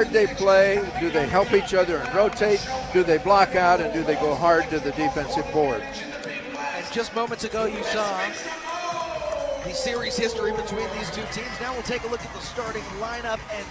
they play? Do they help each other and rotate? Do they block out, and do they go hard to the defensive board? And just moments ago you saw the series history between these two teams. Now we'll take a look at the starting lineup, and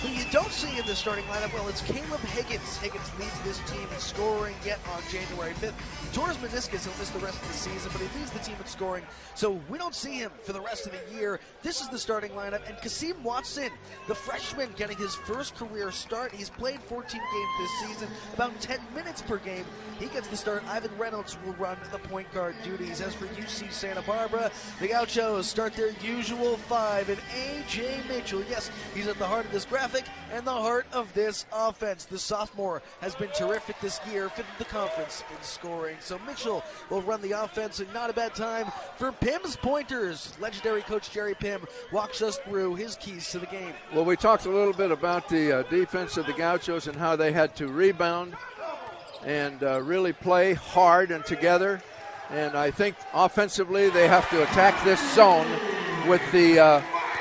who you don't see in the starting lineup, well, it's Caleb Higgins. Higgins leads this team in scoring yet on January 5th. He tore his meniscus, he'll miss the rest of the season, but he leads the team in scoring, so we don't see him for the rest of the year. This is the starting lineup, and Kasim Watson, the freshman, getting his first career start. He's played 14 games this season, about 10 minutes per game. He gets the start. Ivan Reynolds will run the point guard duties. As for UC Santa Barbara, the Gauchos start their usual five, and A.J. Mitchell, yes, he's at the heart of this graphic and the heart of this offense. The sophomore has been terrific this year, fifth in the conference in scoring. So Mitchell will run the offense, and not a bad time for Pim's pointers. Legendary coach Jerry Pim walks us through his keys to the game. Well, we talked a little bit about the defense of the Gauchos and how they had to rebound and really play hard and together. And I think offensively they have to attack this zone with the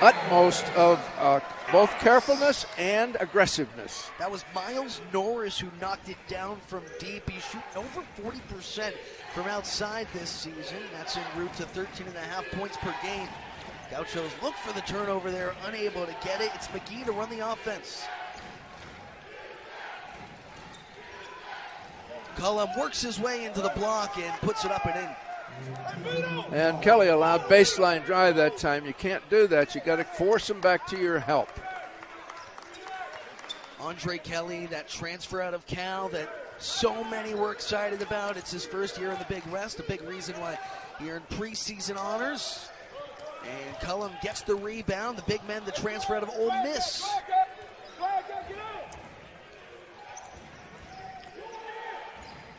utmost of both carefulness and aggressiveness. That was Miles Norris who knocked it down from deep. He's shooting over 40% from outside this season. That's en route to 13.5 points per game. Gauchos look for the turnover there, unable to get it. It's McGee to run the offense. Cullum works his way into the block and puts it up and in. And Kelly allowed baseline drive that time. You can't do that. You got to force them back to your help. Andre Kelly, that transfer out of Cal that so many were excited about. It's his first year in the Big West, a big reason why he earned preseason honors. And Cullum gets the rebound. The big man, the transfer out of Ole Miss.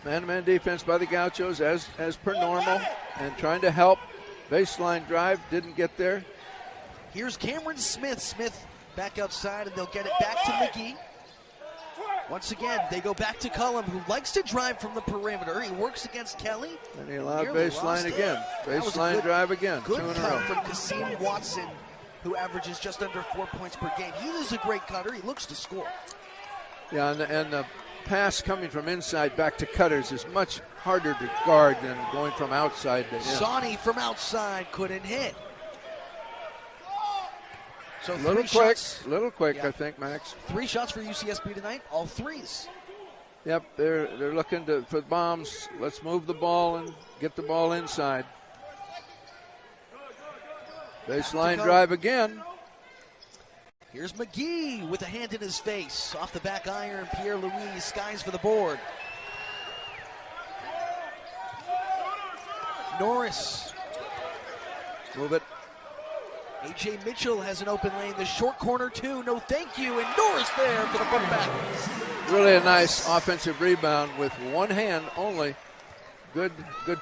Man-to-man defense by the Gauchos as per normal, and trying to help. Baseline drive, didn't get there. Here's Cameron Smith. Smith back outside, and they'll get it back to McGee. Once again, they go back to Cullum, who likes to drive from the perimeter. He works against Kelly. And he allowed baseline again. Baseline drive again. Good 2 in a cut row. from Kasim Watson, who averages just under 4 points per game. He is a great cutter. He looks to score. Yeah, and the pass coming from inside back to cutters is much harder to guard than going from outside to in. Sonny from outside couldn't hit. So little quick, yeah. I think, Max. 3 shots for UCSB tonight, all threes. Yep, they're looking for bombs. Let's move the ball and get the ball inside. Baseline drive again. Here's McGee with a hand in his face. Off the back iron, Pierre-Louis skies for the board. Norris. Move it. A.J. Mitchell has an open lane. The short corner, too. No thank you. And Norris there for the putback. Really a nice offensive rebound with one hand only. Good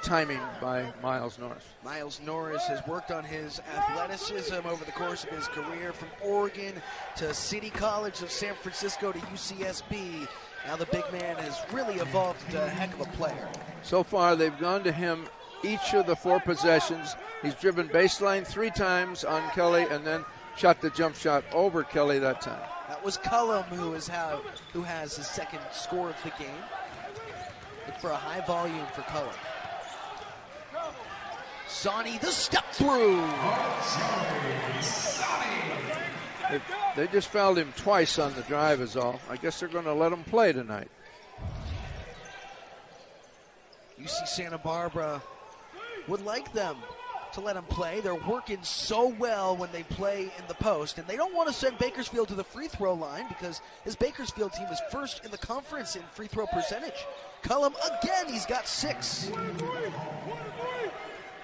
timing by Miles Norris. Miles Norris has worked on his athleticism over the course of his career, from Oregon to City College of San Francisco to UCSB. Now the big man has really evolved into a heck of a player. So far, they've gone to him each of the 4 possessions. He's driven baseline 3 times on Kelly and then shot the jump shot over Kelly that time. That was Cullum who has his second score of the game. Look for a high volume for Cullum. Sonny, the step through. They just fouled him twice on the drive is all. I guess they're going to let him play tonight. UC Santa Barbara would like them to let him play. They're working so well when they play in the post, and they don't want to send Bakersfield to the free throw line because this Bakersfield team is first in the conference in free throw percentage. Cullum again, he's got 6.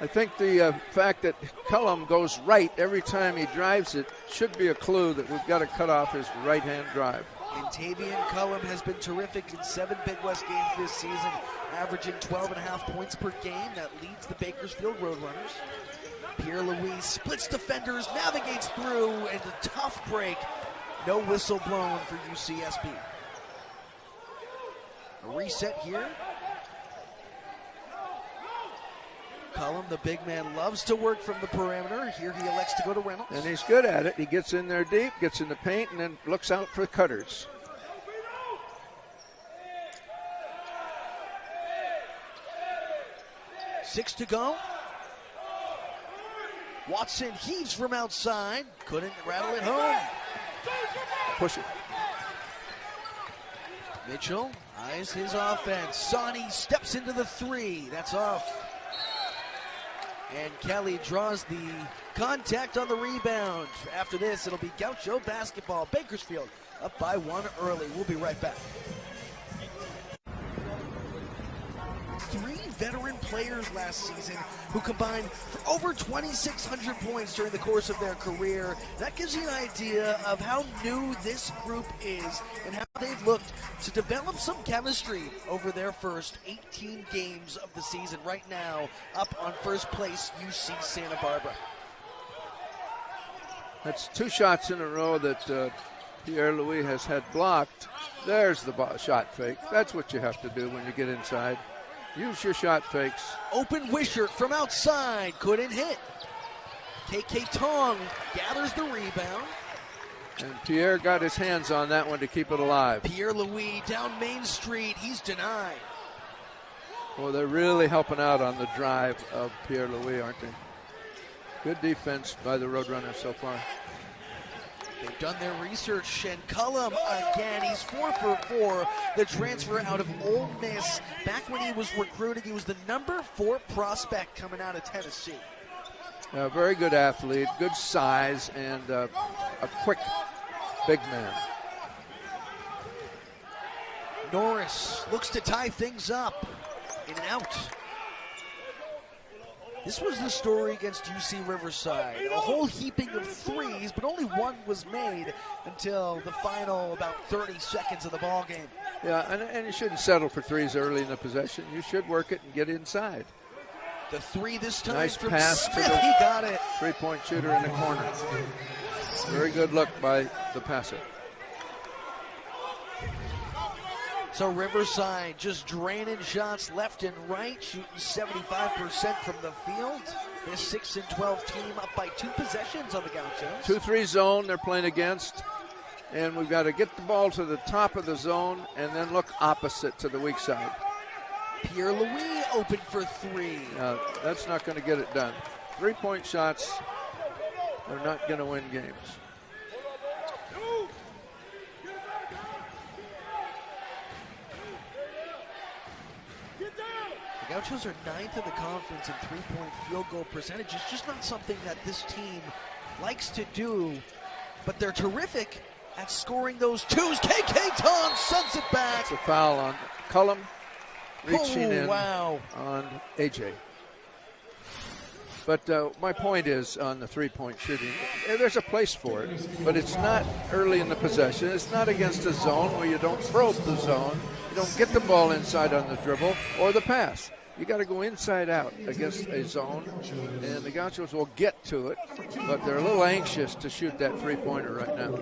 I think the fact that Cullum goes right every time he drives it should be a clue that we've got to cut off his right-hand drive. And Tavian Cullum has been terrific in 7 Big West games this season, averaging 12.5 points per game. That leads the Bakersfield Roadrunners. Pierre-Louis splits defenders, navigates through, and a tough break. No whistle blown for UCSB. A reset here. Cullum, the big man, loves to work from the perimeter. Here he elects to go to Reynolds. And he's good at it. He gets in there deep, gets in the paint, and then looks out for cutters. Six to go. Watson heaves from outside. Couldn't rattle it home. Push it. Mitchell eyes his offense. Sonny steps into the three. That's off. And Kelly draws the contact on the rebound. After this, it'll be Gaucho basketball. Bakersfield up by one early. We'll be right back. Three veteran players last season who combined for over 2,600 points during the course of their career. That gives you an idea of how new this group is and how they've looked to develop some chemistry over their first 18 games of the season. Right now, up on first place, UC Santa Barbara. That's 2 shots in a row that Pierre-Louis has had blocked. There's the shot fake. That's what you have to do when you get inside. Use your shot fakes. Open Wishart from outside. Couldn't hit. KK Tong gathers the rebound. And Pierre got his hands on that one to keep it alive. Pierre-Louis down Main Street. He's denied. Well, they're really helping out on the drive of Pierre-Louis, aren't they? Good defense by the Roadrunners so far. They've done their research, and Cullum again, he's 4 for 4. The transfer out of Ole Miss. Back when he was recruited, he was the number 4 prospect coming out of Tennessee. A very good athlete, good size, and a quick big man. Norris looks to tie things up. In and out. This was the story against UC Riverside. A whole heaping of threes, but only one was made until the final about 30 seconds of the ball game. Yeah, and you shouldn't settle for threes early in the possession. You should work it and get inside. The three this time nice from pass Smith. to the He got it. Three-point shooter in the corner. Very good look by the passer. So Riverside just draining shots left and right, shooting 75% from the field. This 6-12 team up by 2 possessions on the Gauchos. 2-3 zone they're playing against. And we've got to get the ball to the top of the zone and then look opposite to the weak side. Pierre-Louis open for 3. That's not going to get it done. 3-point shots are not going to win games. The Gauchos are 9th in the conference in 3-point field goal percentage. It's just not something that this team likes to do, but they're terrific at scoring those twos. KK Tong sends it back. It's a foul on Cullum, reaching in wow. on AJ. But my point is on the 3-point shooting, there's a place for it, but it's not early in the possession. It's not against a zone where you don't probe the zone. You don't get the ball inside on the dribble or the pass. You got to go inside out against a zone, and the Gauchos will get to it, but they're a little anxious to shoot that 3-pointer right now.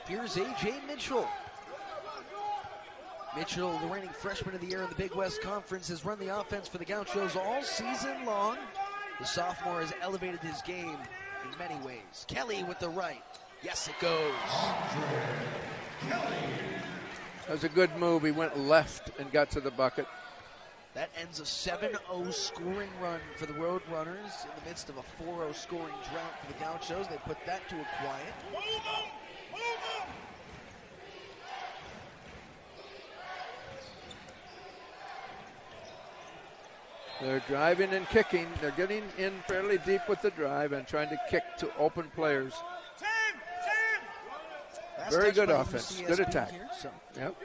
Here's A.J. Mitchell. Mitchell, the reigning freshman of the year in the Big West Conference, has run the offense for the Gauchos all season long. The sophomore has elevated his game in many ways. Kelly with the right. Yes, it goes. That was a good move. He went left and got to the bucket. That ends a 7-0 scoring run for the Roadrunners in the midst of a 4-0 scoring drought for the Gauchos. They put that to a quiet. They're driving and kicking. They're getting in fairly deep with the drive and trying to kick to open players. Very good offense, good attack. Here, so. Yep.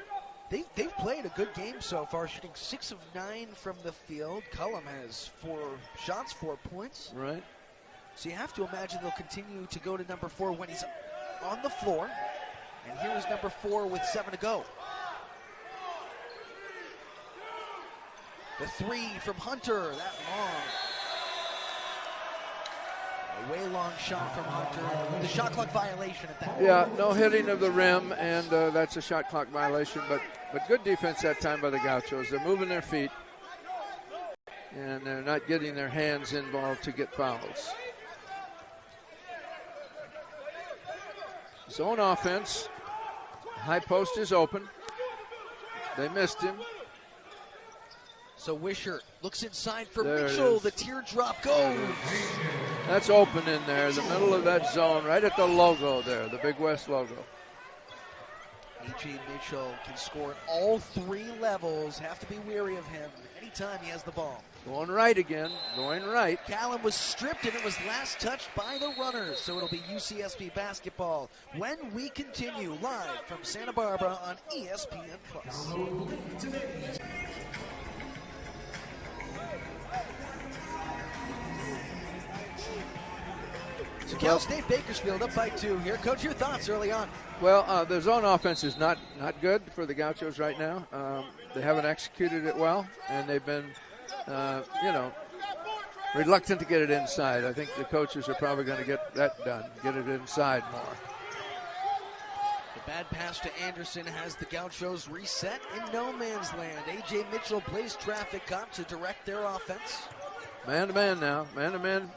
They've played a good game so far, shooting 6 of 9 from the field. Cullum has 4 shots, 4 points. Right. So you have to imagine they'll continue to go to number 4 when he's on the floor. And here is number 4 with 7 to go. The 3 from Hunter, that long. A way long shot from Hunter. The shot clock violation at that. Yeah, no hitting of the rim, and that's a shot clock violation. But good defense that time by the Gauchos. They're moving their feet, and they're not getting their hands involved to get fouls. Zone offense. High post is open. They missed him. So Wishart looks inside for There Mitchell. The teardrop goes. That's open in there, the middle of that zone, right at the logo there, the Big West logo. A.J. Mitchell can score at all three levels. Have to be wary of him anytime he has the ball. Going right again, going right. Callum was stripped, and it was last touched by the runners. So it'll be UCSB basketball when we continue live from Santa Barbara on ESPN+. So Cal State Bakersfield up by 2 here. Coach, your thoughts early on? Well, the zone offense is not good for the Gauchos right now. They haven't executed it well, and they've been, reluctant to get it inside. I think the coaches are probably going to get that done, get it inside more. The bad pass to Anderson has the Gauchos reset in no man's land. A.J. Mitchell plays traffic cop to direct their offense. Man-to-man now, man-to-man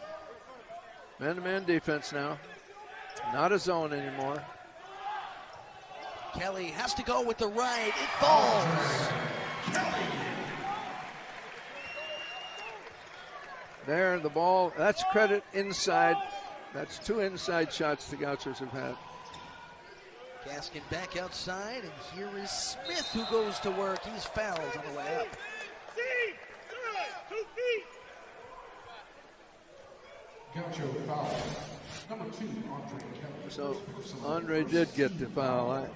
defense now. Not a zone anymore. Kelly has to go with the right. It falls. There, the ball. That's credit inside. That's 2 inside shots the Gauchos have had. Gaskin back outside, and here is Smith who goes to work. He's fouled on the way up. Gaucho foul. Number 2, Andre Kelly. So Andre did get the foul.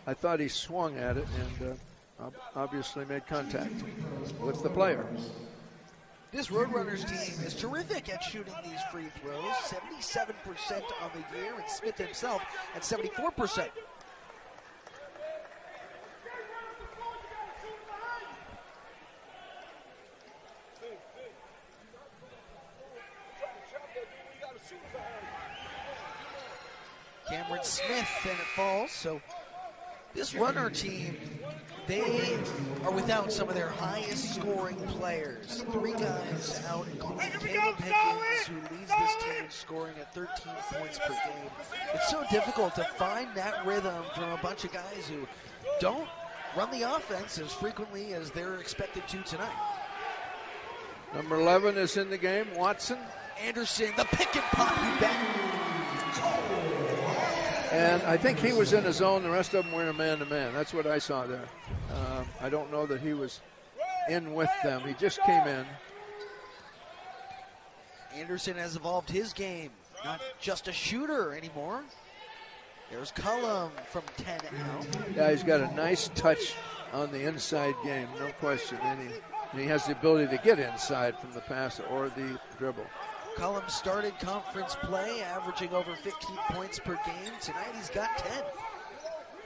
I thought he swung at it and obviously made contact with the player. This Roadrunners team is terrific at shooting these free throws. 77% on the year, and Smith himself at 74%. Cameron Smith, and it falls. So this runner team, they are without some of their highest scoring players. 3 guys out, including Caleb Higgins, who leads this team in scoring at 13 points per game. It's so difficult to find that rhythm from a bunch of guys who don't run the offense as frequently as they're expected to tonight. Number 11 is in the game, Watson. Anderson, the pick and pop, you bet. And I think he was in a zone. The rest of them were in a man-to-man. That's what I saw there. I don't know that he was in with them. He just came in. Anderson has evolved his game. Not just a shooter anymore. There's Cullum from 10 out. Yeah, he's got a nice touch on the inside game, no question. And he has the ability to get inside from the pass or the dribble. Cullum started conference play, averaging over 15 points per game. Tonight he's got 10.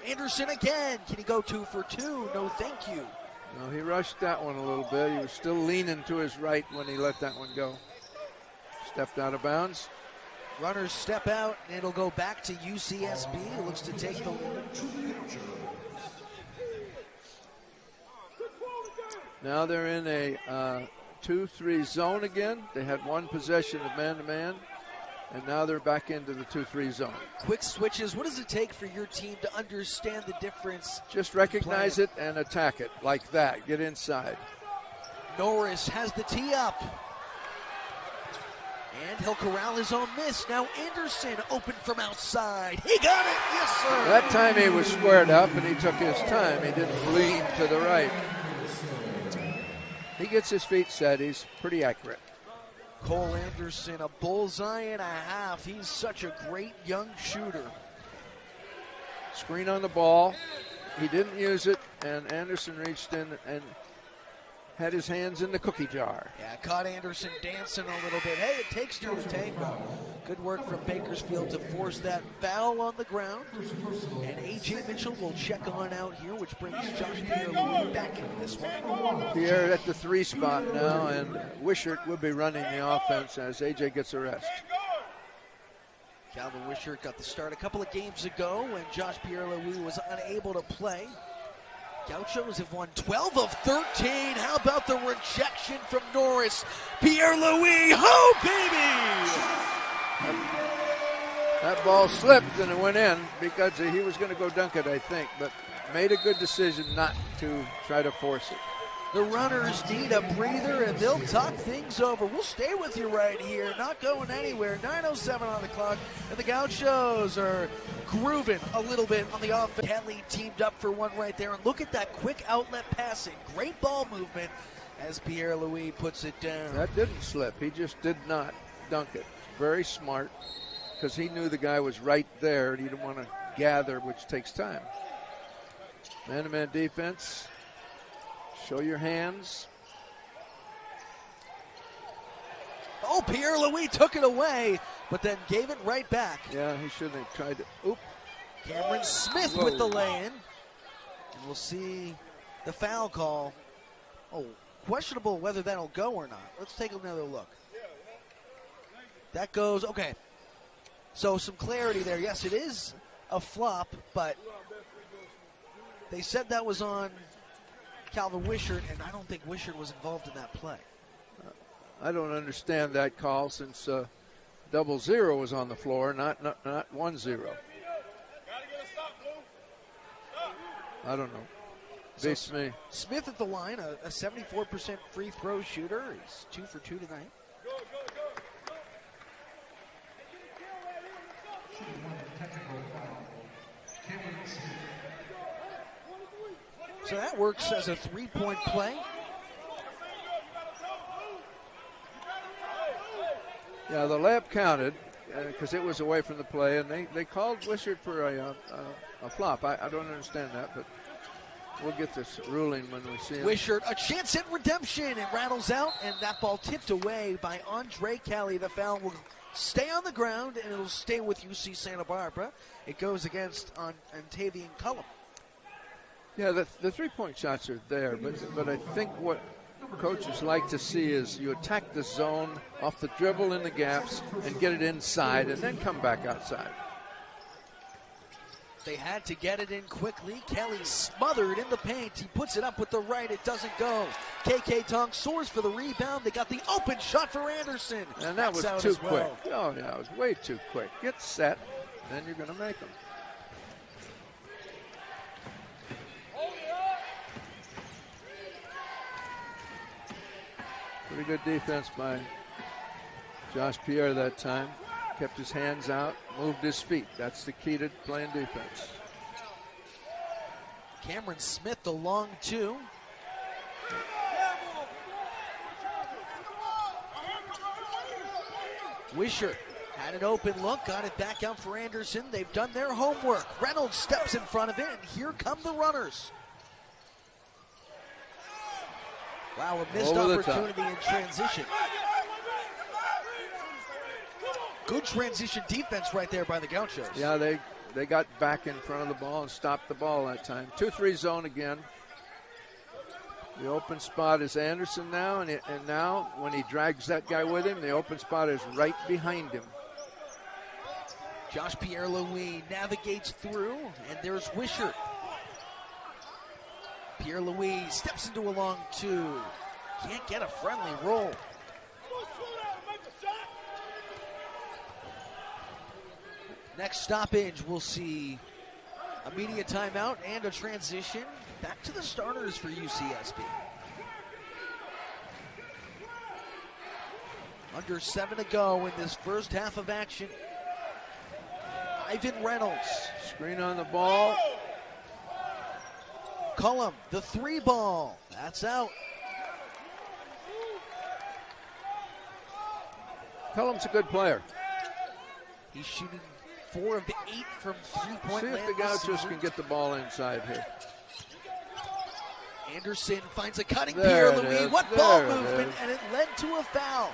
Anderson again. Can he go 2 for 2? No, thank you. No, he rushed that one a little bit. He was still leaning to his right when he let that one go. Stepped out of bounds. Runners step out, and it'll go back to UCSB. Who looks to take the lead. Now they're in a 2-3 zone again. They had 1 possession of man-to-man, and now they're back into the 2-3 zone. Quick switches. What does it take for your team to understand the difference? Just recognize it and attack it like that. Get inside. Norris has the tee up. And he'll corral his own miss. Now Anderson open from outside. He got it. Yes, sir. That time he was squared up, and he took his time. He didn't lean to the right. He gets his feet set. He's pretty accurate. Cole Anderson, a bullseye and a half. He's such a great young shooter. Screen on the ball. He didn't use it, and Anderson reached in and had his hands in the cookie jar. Yeah, caught Anderson dancing a little bit. Hey, it takes 2 to tango. Good work from Bakersfield to force that foul on the ground. And A.J. Mitchell will check on out here, which brings Josh Pierre back into this one. Pierre at the 3 spot now, and Wishart will be running the offense as A.J. gets a rest. Calvin Wishart got the start a couple of games ago when Josh Pierre-Louis was unable to play. Gauchos have won 12 of 13. How about the rejection from Norris? Pierre-Louis, oh baby! That ball slipped and it went in because he was going to go dunk it, I think, but made a good decision not to try to force it. The runners need a breather, and they'll talk things over. We'll stay with you right here, not going anywhere. 9:07 on the clock, and the Gauchos are grooving a little bit on the offense. Kelly teamed up for one right there, and look at that quick outlet passing. Great ball movement as Pierre-Louis puts it down. That didn't slip. He just did not dunk it. Very smart, because he knew the guy was right there, and he didn't want to gather, which takes time. Man-to-man defense. Show your hands. Oh, Pierre-Louis took it away, but then gave it right back. Yeah, he shouldn't have tried to. Oop. Cameron Smith with the lay-in. And we'll see the foul call. Oh, questionable whether that'll go or not. Let's take another look. That goes, okay. So some clarity there. Yes, it is a flop, but they said that was on Calvin Wishart, and I don't think Wishart was involved in that play. I don't understand that call since 00 was on the floor, not 1-0. I don't know. Beats me. Smith at the line, a 74% free throw shooter. He's 2 for 2 tonight. So that works as a three-point play. Yeah, the layup counted because it was away from the play, and they called Wishart for a flop. I don't understand that, but we'll get this ruling when we see it. Wishart, a chance at redemption. It rattles out, and that ball tipped away by Andre Kelly. The foul will stay on the ground, and it'll stay with UC Santa Barbara. It goes against Antavian Cullum. Yeah, the three-point shots are there, but I think what coaches like to see is you attack the zone off the dribble in the gaps and get it inside and then come back outside. They had to get it in quickly. Kelly smothered in the paint. He puts it up with the right. It doesn't go. KK Tong soars for the rebound. They got the open shot for Anderson. And that was too quick. Oh, yeah, it was way too quick. Get set, then you're going to make them. Pretty good defense by Josh Pierre that time. Kept his hands out, moved his feet. That's the key to playing defense. Cameron Smith, the long two. Wishart had an open look, got it back out for Anderson. They've done their homework. Reynolds steps in front of it, and here come the runners. Wow, a missed opportunity in transition. Good transition defense right there by the Gauchos. Yeah, they got back in front of the ball and stopped the ball that time. 2-3 zone again. The open spot is Anderson now, and now when he drags that guy with him, the open spot is right behind him. Josh Pierre-Louis navigates through, and there's Wishart. Pierre-Louis steps into a long two. Can't get a friendly roll. Next stoppage, we'll see a media timeout and a transition. Back to the starters for UCSB. Under 7 to go in this first half of action. Ivan Reynolds. Screen on the ball. Cullum, the 3 ball. That's out. Cullum's a good player. He's shooting 4 of the 8 from 3-point See land. if the Gauchos can get the ball inside here. Anderson finds a cutting There Pierre-Louis. What there ball it movement, is. and it led to a foul.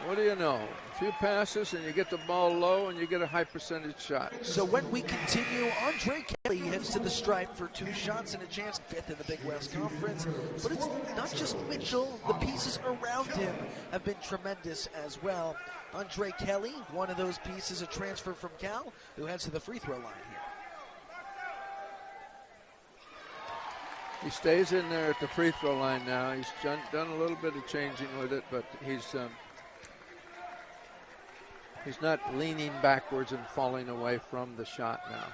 what do you know? A few passes and you get the ball low and you get a high percentage shot. So when we continue, Andre Kelly heads to the stripe for 2 shots and a chance, 5th in the Big West Conference. But it's not just Mitchell. The pieces around him have been tremendous as well. Andre Kelly, one of those pieces, a transfer from Cal, who heads to the free throw line here. He stays in there at the free throw line now. He's done a little bit of changing with it, but he's not leaning backwards and falling away from the shot now.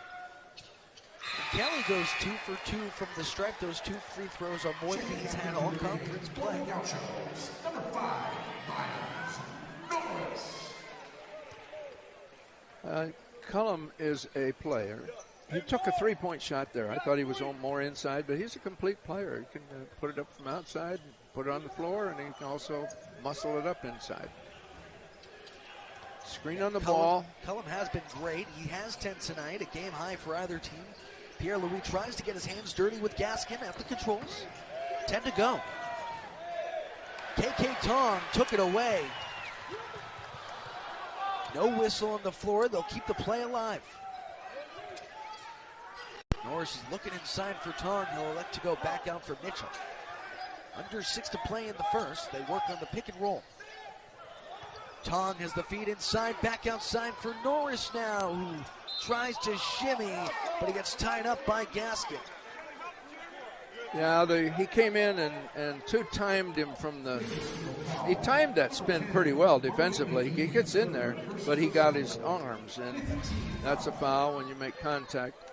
Kelly goes 2 for 2 from the stripe. Those 2 free throws are more than he's had all conference play. Number 5, Norris. Cullum is a player. He took a three-point shot there. I thought he was more inside, but he's a complete player. He can put it up from outside, put it on the floor, and he can also muscle it up inside. Screen on the ball. Cullum has been great. He has 10 tonight, a game high for either team. Pierre-Louis tries to get his hands dirty with Gaskin at the controls. 10 to go. KK Tong took it away. No whistle on the floor. They'll keep the play alive. Norris is looking inside for Tong. He'll elect to go back out for Mitchell. Under 6 to play in the first. They work on the pick and roll. Tong has the feed inside, back outside for Norris now, who tries to shimmy, but he gets tied up by Gaskin. Yeah, he came in and two-timed him from the... He timed that spin pretty well defensively. He gets in there, but he got his arms, and that's a foul when you make contact,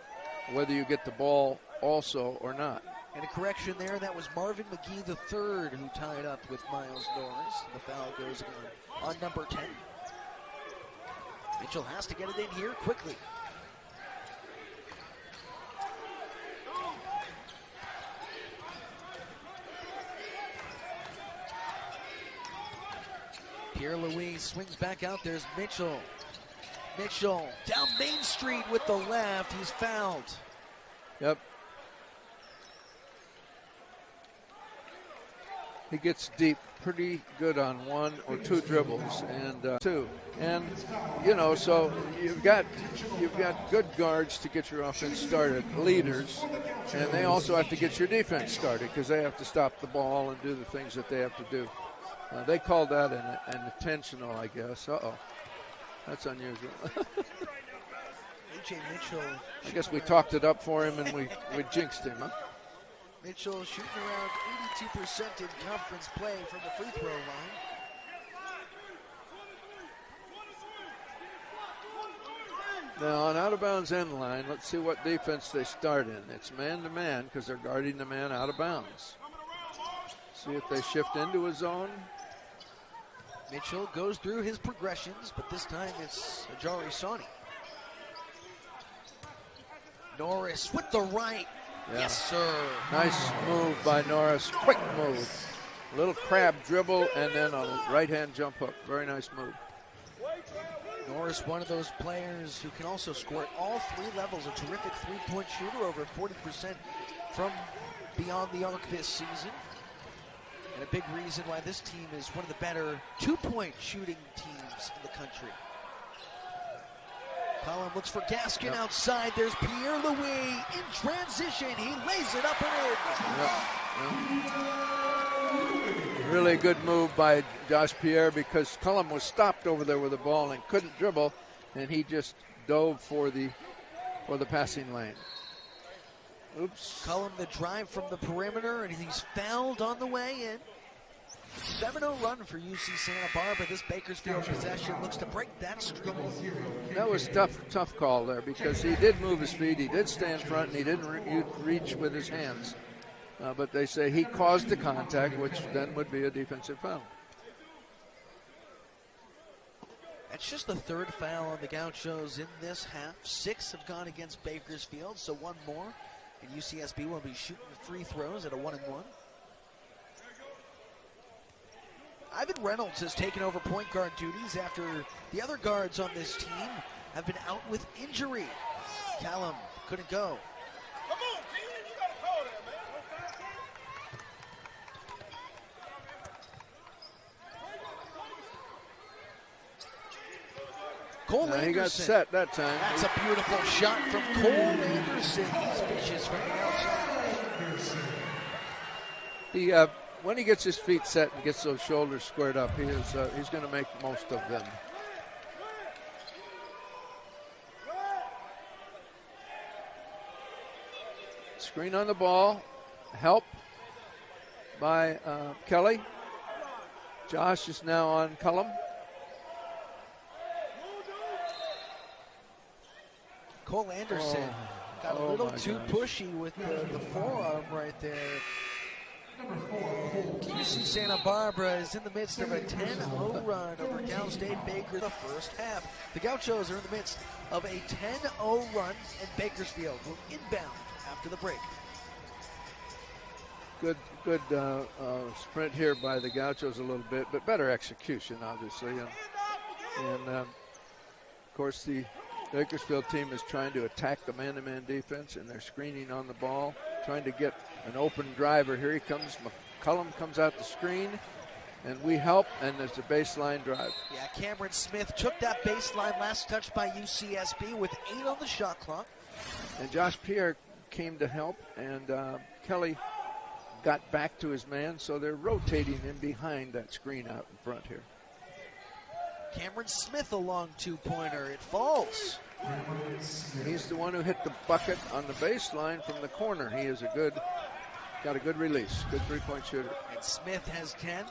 whether you get the ball also or not. And a correction there, that was Marvin McGee III who tied up with Miles Norris. The foul goes on number 10. Mitchell has to get it in here quickly. Pierre-Louis swings back out. There's Mitchell. Mitchell down Main Street with the left. He's fouled. Yep. He gets deep pretty good on 1 or 2 dribbles and 2. And, you know, so you've got good guards to get your offense started, leaders, and they also have to get your defense started because they have to stop the ball and do the things that they have to do. They called that an intentional, I guess. Uh-oh. That's unusual. A.J. Mitchell. I guess we talked it up for him and we jinxed him, huh? Mitchell shooting around 82% in conference play from the free throw line. Now, on out-of-bounds end line, let's see what defense they start in. It's man-to-man because they're guarding the man out of bounds. See if they shift into a zone. Mitchell goes through his progressions, but this time it's Ajari Sani. Norris with the right. Yeah. Yes, sir. Nice move by Norris. Quick move. A little crab dribble and then a right-hand jump hook. Very nice move. Norris, one of those players who can also score at all 3 levels. A terrific three-point shooter, over 40% from beyond the arc this season. And a big reason why this team is one of the better 2-point shooting teams in the country. Collin looks for Gaskin outside. There's Pierre-Louis in transition. He lays it up and in. Yep. Really good move by Josh Pierre because Cullum was stopped over there with the ball and couldn't dribble, and he just dove for the passing lane. Oops. Cullum the drive from the perimeter, and he's fouled on the way in. 7-0 run for UC Santa Barbara. This Bakersfield possession looks to break that streak. That was tough call there because he did move his feet, he did stay in front, and he didn't reach with his hands. But they say he caused the contact, which then would be a defensive foul. That's just the 3rd foul on the Gauchos in this half. 6 have gone against Bakersfield, so 1 more. And UCSB will be shooting free throws at a 1-1. Ivan Reynolds has taken over point guard duties after the other guards on this team have been out with injury. Callum couldn't go. Come on, team, you gotta call that, man. Cole Anderson. He got set that time. That's a beautiful shot from Cole Anderson. He's vicious from the outside. When he gets his feet set and gets those shoulders squared up, he's going to make most of them. Screen on the ball. Help by Kelly. Josh is now on Cullum. Cole Anderson got a little too pushy with the forearm right there. UC Santa Barbara is in the midst of a 10-0 run over Cal State Baker the first half. The Gauchos are in the midst of a 10-0 run, and Bakersfield will inbound after the break. Good sprint here by the Gauchos a little bit, but better execution, obviously. And of course, the Bakersfield team is trying to attack the man-to-man defense, and they're screening on the ball, trying to get an open driver. Here he comes. McCullum comes out the screen, and we help, and there's a baseline drive. Yeah, Cameron Smith took that baseline, last touched by UCSB with 8 on the shot clock. And Josh Pierre came to help, and Kelly got back to his man, so they're rotating in behind that screen out in front here. Cameron Smith a long two-pointer. It falls. And he's the one who hit the bucket on the baseline from the corner. He is got a good release, good three-point shooter. And Smith has 10.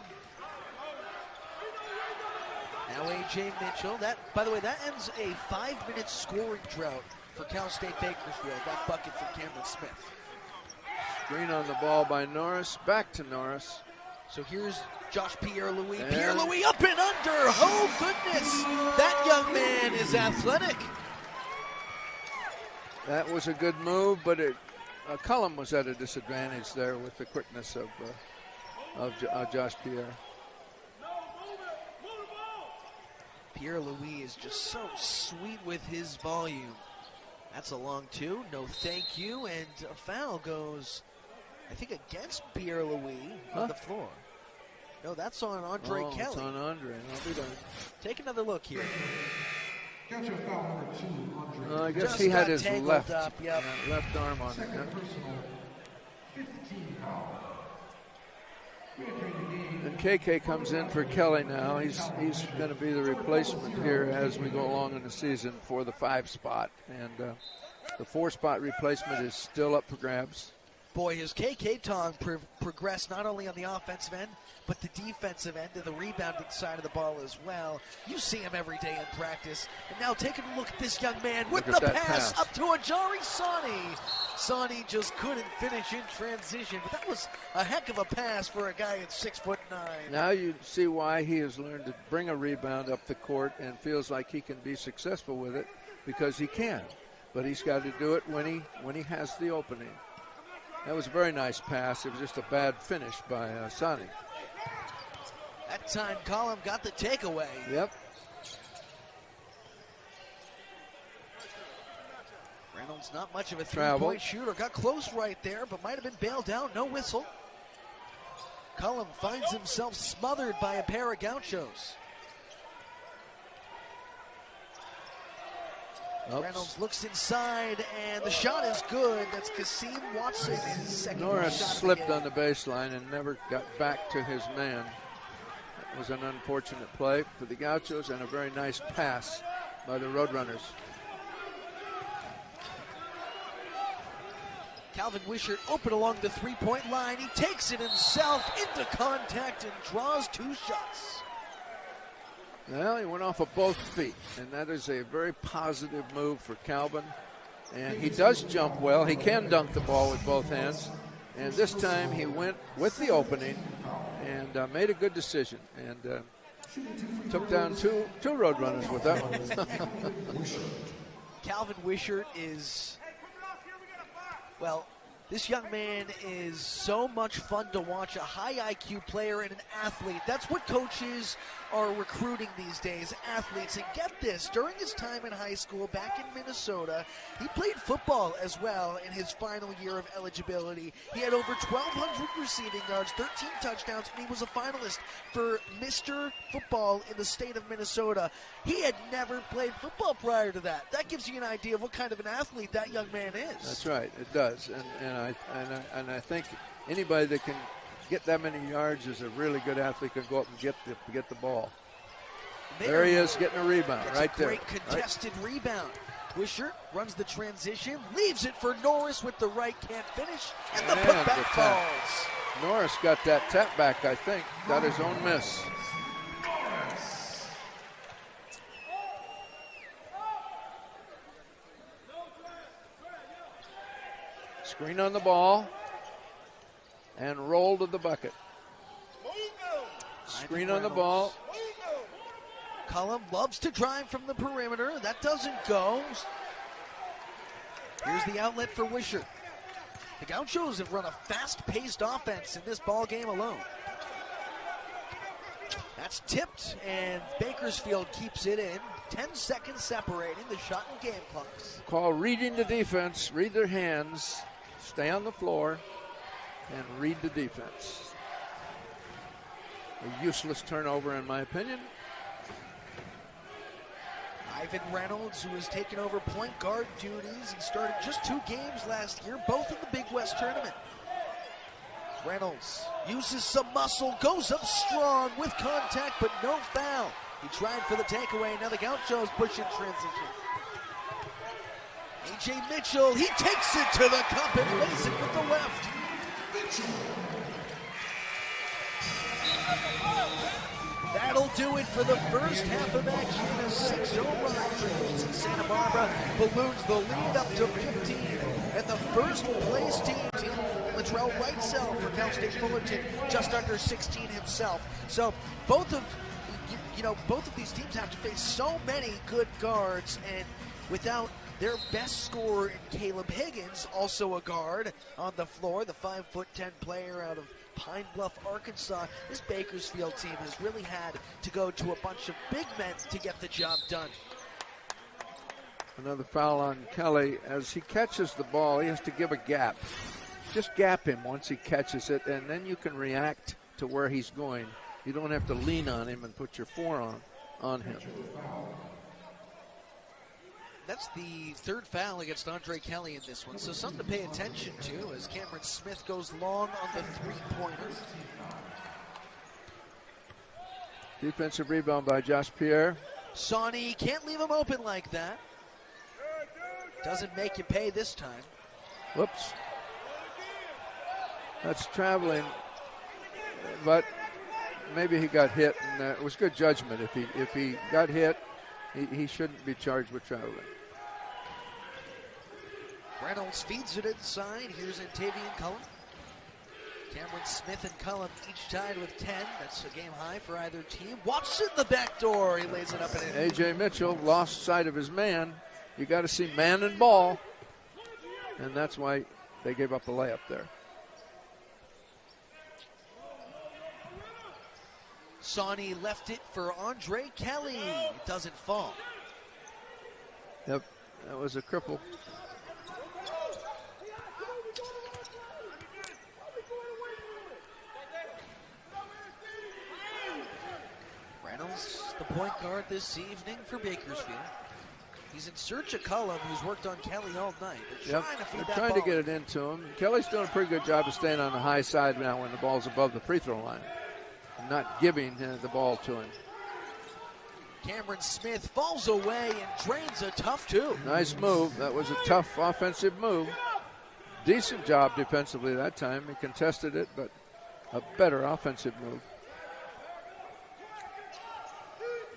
Now A.J. Mitchell. That, by the way, that ends a 5-minute scoring drought for Cal State Bakersfield. That bucket from Cameron Smith. Screen on the ball by Norris. Back to Norris. So here's Josh Pierre-Louis. Pierre-Louis up and under. Oh, goodness. That young man is athletic. That was a good move, but Cullum was at a disadvantage there with the quickness of Josh Pierre. Pierre-Louis is just so sweet with his volume. That's a long two. No thank you. And a foul goes, I think, against Pierre-Louis on the floor. No, that's on Andre Kelly. It's on Andre. I'll be done. Take another look here. Gotcha, foul number 2, Andre. I guess Just he had got his tangled left up, yep. left arm on it. Second Yeah. personal, 15 foul. Re-entering the game. And KK comes in for Kelly now. He's going to be the replacement here as we go along in the season for the 5 spot. And the 4 spot replacement is still up for grabs. Boy, has KK Tong progressed not only on the offensive end, but the defensive end and the rebounding side of the ball as well. You see him every day in practice. And now taking a look at this young man with the pass up to Ajari Sani. Sani just couldn't finish in transition, but that was a heck of a pass for a guy at 6'9". Now you see why he has learned to bring a rebound up the court and feels like he can be successful with it, because he can. But he's got to do it when he has the opening. That was a very nice pass. It was just a bad finish by Sani. That time, Collum got the takeaway. Yep. Reynolds, not much of a three-point shooter. Got close right there, but might have been bailed out. No whistle. Collum finds himself smothered by a pair of Gauchos. Oops. Reynolds looks inside, and the shot is good. That's Kasim Watson, his second Norris shot slipped on the baseline and never got back to his man. That was an unfortunate play for the Gauchos and a very nice pass by the Roadrunners. Calvin Wishart open along the three-point line. He takes it himself into contact and draws 2 shots. Well, he went off of both feet, and that is a very positive move for Calvin. And he does jump well. He can dunk the ball with both hands. And this time he went with the opening and made a good decision. And took down two Roadrunners with that one. Calvin Wishart is, well, this young man is so much fun to watch, a high IQ player and an athlete. That's what coaches are recruiting these days, athletes. And get this, during his time in high school back in Minnesota, he played football as well in his final year of eligibility. He had over 1,200 receiving yards, 13 touchdowns, and he was a finalist for Mr. Football in the state of Minnesota. He had never played football prior to that. That gives you an idea of what kind of an athlete that young man is. That's right, it does. And I think anybody that can get that many yards is a really good athlete, can go up and get the ball. There he is, getting a rebound right there. Great contested rebound. Wisher runs the transition, leaves it for Norris with the right, can't finish, and the putback falls. Norris got that tap back, I think. Got his own miss. Screen on the ball and roll to the bucket. Screen on the ball. Cullum loves to drive from the perimeter. That doesn't go. Here's the outlet for Wisher. The Gauchos have run a fast-paced offense in this ball game alone. That's tipped, and Bakersfield keeps it in. 10 seconds separating the shot and game clocks. Call reading the defense, read their hands, stay on the floor, and read the defense. A useless turnover, in my opinion. Ivan Reynolds, who has taken over point guard duties. He started just 2 games last year, both in the Big West tournament. Reynolds uses some muscle, goes up strong with contact, but no foul. He tried for the takeaway. Now the Gauchos push in transition. A.J. Mitchell, he takes it to the cup and lays it with the left. That'll do it for the first half of action. A 6-0 run for UC Santa Barbara balloons the lead up to 15. And the first place team, Latrell Wrightsell for Cal State Fullerton, just under 16 himself. So both of these teams have to face so many good guards, and without their best scorer in Caleb Higgins, also a guard on the floor, the 5'10" player out of Pine Bluff, Arkansas, this Bakersfield team has really had to go to a bunch of big men to get the job done. Another foul on Kelly. As he catches the ball, he has to give a gap. Just gap him once he catches it, and then you can react to where he's going. You don't have to lean on him and put your forearm on him. That's the 3rd foul against Andre Kelly in this one, so something to pay attention to as Cameron Smith goes long on the 3-pointer. Defensive rebound by Josh Pierre. Sawney can't leave him open like that. Doesn't make you pay this time. Whoops. That's traveling, but maybe he got hit, and it was good judgment. If he got hit, he shouldn't be charged with traveling. Reynolds feeds it inside. Here's Antavian Cullum. Cameron Smith and Cullum each tied with 10. That's a game high for either team. Watson the back door. He lays it up and in. A.J. Mitchell lost sight of his man. You got to see man and ball, and that's why they gave up a layup there. Sawney left it for Andre Kelly. It doesn't fall. Yep, that was a cripple. Reynolds, the point guard this evening for Bakersfield. He's in search of Cullum, who's worked on Kelly all night. They're trying to feed that trying ball. to get it into him. Kelly's doing a pretty good job of staying on the high side now when the ball's above the free throw line. Not giving the ball to him. Cameron Smith falls away and drains a tough 2. Nice move. That was a tough offensive move. Decent job defensively that time. He contested it, but a better offensive move.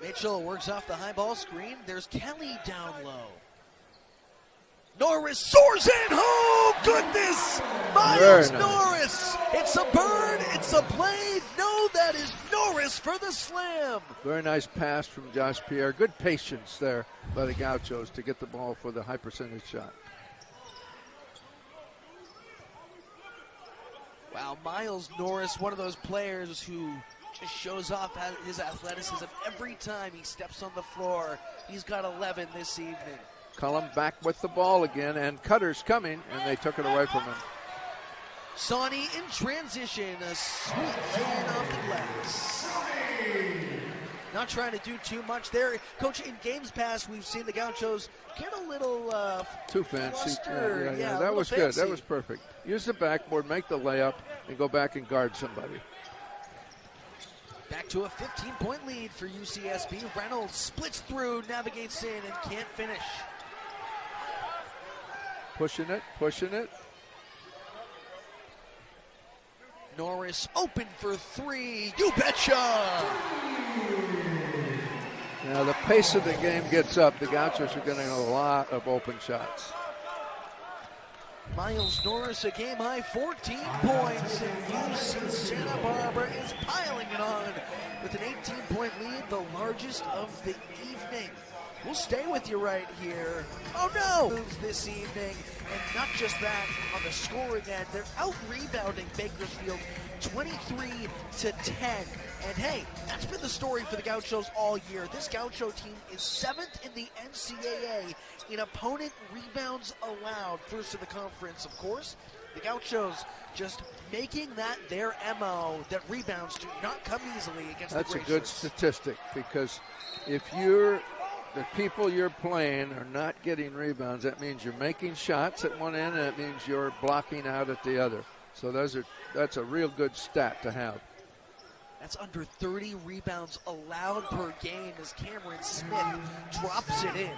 Mitchell works off the high ball screen. There's Kelly down low. Norris soars in. Oh, goodness! Miles Norris. It's a bird. It's a blade. No, that is Norris for the slam. Very nice pass from Josh Pierre. Good patience there by the Gauchos to get the ball for the high percentage shot. Wow, Miles Norris, one of those players who Just shows off his athleticism every time he steps on the floor. He's got 11 this evening. Cullum back with the ball again, and Cutter's coming, and they took it away from him. Sawney in transition, a sweet lay-in off the glass. Not trying to do too much there. Coach, in games past, we've seen the Gauchos get a little too fancy. Yeah, that was fancy. Good. That was perfect. Use the backboard, make the layup, and go back and guard somebody. Back to a 15-point lead for UCSB. Reynolds splits through, navigates in, and can't finish. Pushing it. Norris open for three. You betcha! Now the pace of the game gets up. The Gauchos are getting a lot of open shots. Miles Norris, a game-high 14 points, and UC Santa Barbara is piling it on with an 18-point lead, the largest of the evening. We'll stay with you right here. Oh no! Moves this evening, and not just that, on the scoring end, they're out-rebounding Bakersfield 23-10. And hey, that's been the story for the Gauchos all year. This Gaucho team is 7th in the NCAA in opponent rebounds allowed. First in the conference, of course. The Gauchos just making that their MO, that rebounds do not come easily against the Gracers. That's a good statistic, because if the people you're playing are not getting rebounds, that means you're making shots at one end, and it means you're blocking out at the other. So that's a real good stat to have. That's under 30 rebounds allowed per game as Cameron Smith drops it in.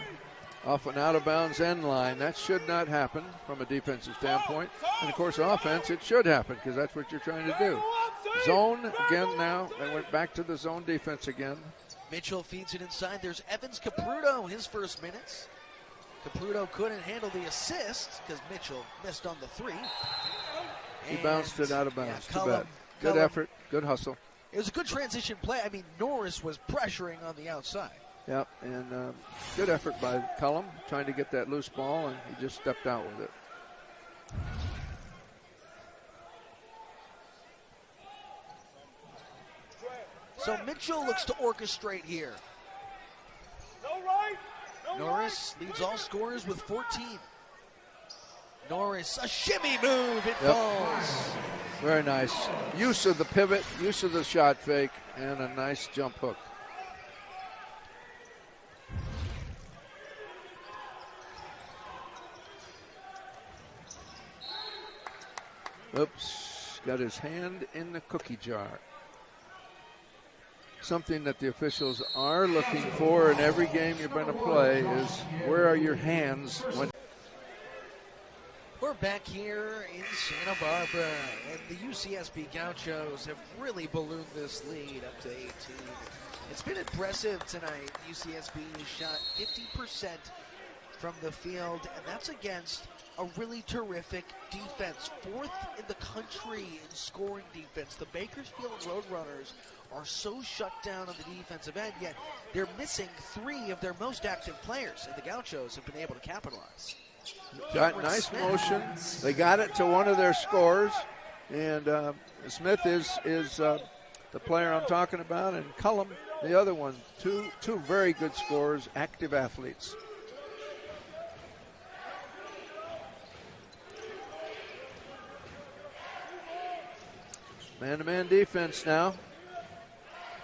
Off an out-of-bounds end line. That should not happen from a defensive standpoint. And, of course, offense, it should happen, because that's what you're trying to do. Zone again now. They went back to the zone defense again. Mitchell feeds it inside. There's Evans Caputo, his first minutes. Caputo couldn't handle the assist because Mitchell missed on the three. He bounced it out of bounds. Yeah, Too bad. Good effort. Good hustle. It was a good transition play. I mean, Norris was pressuring on the outside. Yep, and good effort by Cullum, trying to get that loose ball, and he just stepped out with it. So Mitchell looks to orchestrate here. Norris leads all scorers with 14. Norris, a shimmy move, it falls. Very nice. Use of the pivot, use of the shot fake, and a nice jump hook. Oops, got his hand in the cookie jar. Something that the officials are looking for in every game you're going to play is where are your hands when... We're back here in Santa Barbara, and the UCSB Gauchos have really ballooned this lead up to 18. It's been impressive tonight. UCSB shot 50% from the field, and that's against a really terrific defense. 4th in the country in scoring defense. The Bakersfield Roadrunners are so shut down on the defensive end, yet they're missing 3 of their most active players, and the Gauchos have been able to capitalize. Got nice motion. They got it to one of their scorers, and Smith is the player I'm talking about, and Cullum, the other one. Two very good scorers, active athletes. Man-to-man defense now.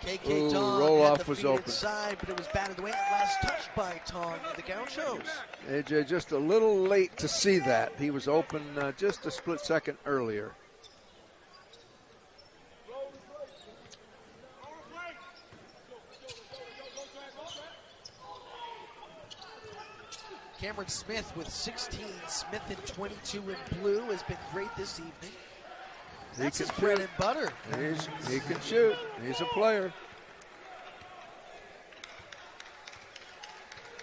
KK Tong roll-off was open. Inside, but it was batted away at last touched by Tong and the Gauchos. AJ just a little late to see that. He was open just a split second earlier. Cameron Smith with 16. Smith in 22 in blue has been great this evening. That's his bread and butter. He can shoot. He's a player.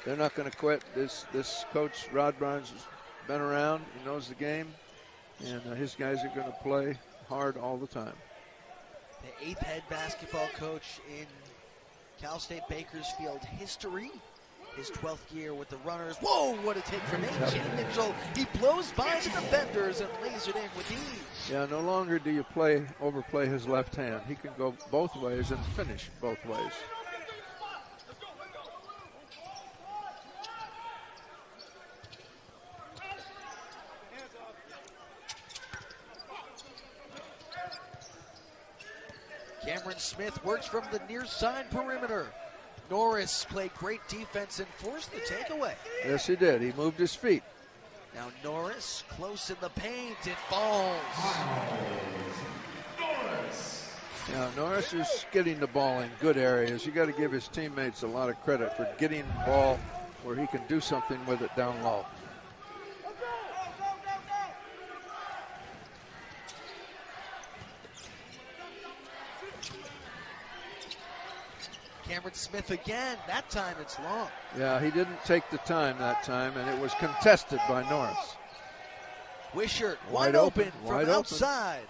They're not going to quit. This coach, Rod Barnes, has been around. He knows the game. And his guys are going to play hard all the time. The 8th head basketball coach in Cal State Bakersfield history. his 12th year with the Runners. Whoa, what a take from A.J. Mitchell. He blows by the defenders and lays it in with ease. Yeah, no longer do you overplay his left hand. He can go both ways and finish both ways. Cameron Smith works from the near side perimeter. Norris played great defense and forced the takeaway. Yes, he did. He moved his feet. Now Norris close in the paint. It falls. Now Norris is getting the ball in good areas. You got to give his teammates a lot of credit for getting the ball where he can do something with it down low. Cameron Smith again. That time it's long. Yeah, he didn't take the time that time, and it was contested by Norris. Wishart wide open from outside.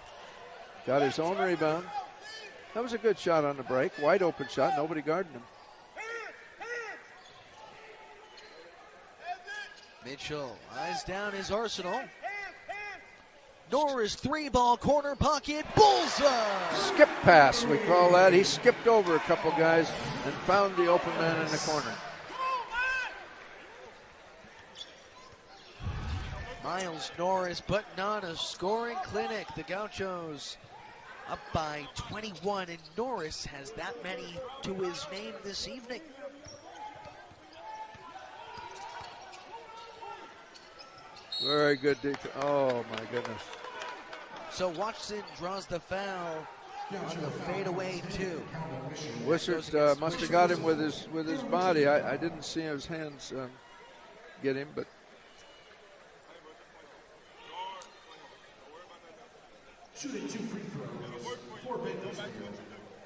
Got his own rebound. That was a good shot on the break. Wide open shot. Nobody guarding him. Mitchell eyes down his arsenal. Norris three-ball corner pocket, bullseye! Skip pass, we call that. He skipped over a couple guys and found the open man in the corner. Miles Norris putting on a scoring clinic. The Gauchos up by 21, and Norris has that many to his name this evening. Very good defense. Oh, my goodness. So Watson draws the foul on the fadeaway too. Wishart must have got him with his body. I didn't see his hands get him, but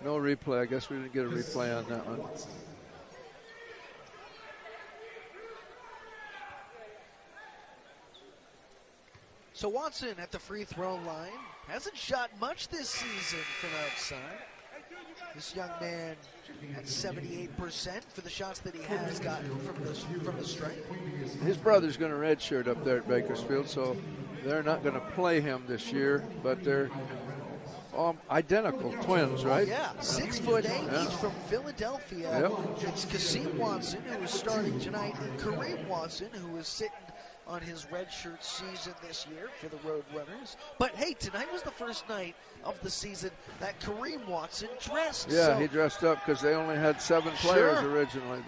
no replay. I guess we didn't get a replay on that one. So Watson at the free throw line hasn't shot much this season from outside. This young man at 78% for the shots that he has gotten from the stripe. His brother's going to redshirt up there at Bakersfield, so they're not going to play him this year, but they're identical twins, right? Yeah, 6'8", each from Philadelphia. Yep. It's Kasim Watson, who is starting tonight, and Kareem Watson, who is sitting on his redshirt season this year for the Roadrunners. But hey, tonight was the first night of the season that Kareem Watson dressed. Yeah, so he dressed up because they only had 7 players originally.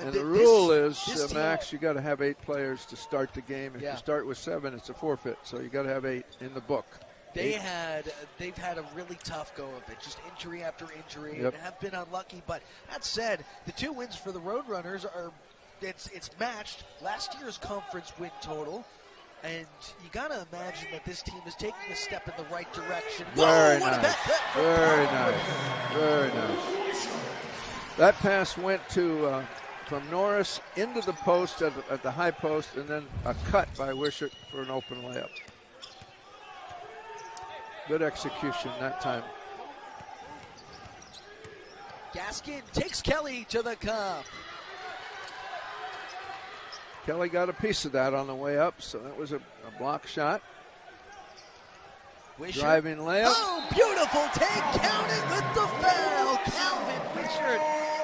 And the rule is, Max, you got to have 8 players to start the game. If you start with 7, it's a forfeit. So you got to have 8 in the book. They've had a really tough go of it, just injury after injury, and have been unlucky. But that said, the 2 wins for the Roadrunners are. It's matched last year's conference win total, and you got to imagine that this team is taking a step in the right direction. Very nice. Very nice. Very nice. That pass went to from Norris into the post at the high post, and then a cut by Wishart for an open layup. Good execution that time. Gaskin takes Kelly to the cup. Kelly got a piece of that on the way up, so that was a block shot. Wishart. Driving layup. Oh, beautiful take, counting with the foul. Calvin Wishart,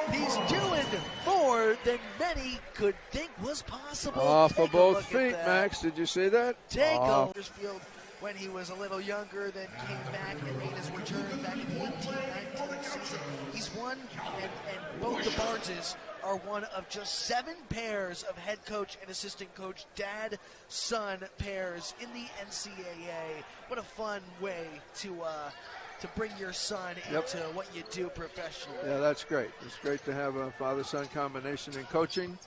he's doing more than many could think was possible. Off of both feet, Max. Did you see that? Take a Bakersfield when he was a little younger, then came back and made his return back in the 18-19 season. He's one, and both the Barneses are one of just 7 pairs of head coach and assistant coach, dad-son pairs in the NCAA. What a fun way to bring your son into what you do professionally. Yeah, that's great. It's great to have a father-son combination in coaching.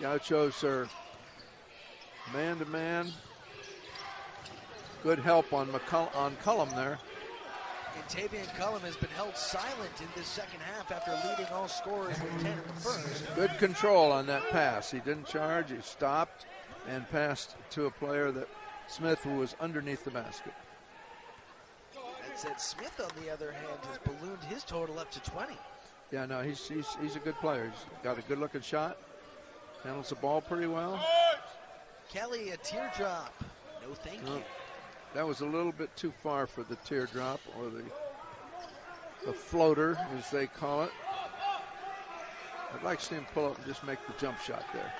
Gauchos are man-to-man. Good help on Cullum there. And Tavian Cullum has been held silent in this second half after leading all scorers with 10 in the first. Good control on that pass. He didn't charge, he stopped and passed to a player that Smith, who was underneath the basket. Said Smith, on the other hand, has ballooned his total up to 20. Yeah, no, he's a good player. He's got a good-looking shot. Handles the ball pretty well. Kelly, a teardrop. No thank you. That was a little bit too far for the teardrop, or the floater, as they call it. I'd like to see him pull up and just make the jump shot there.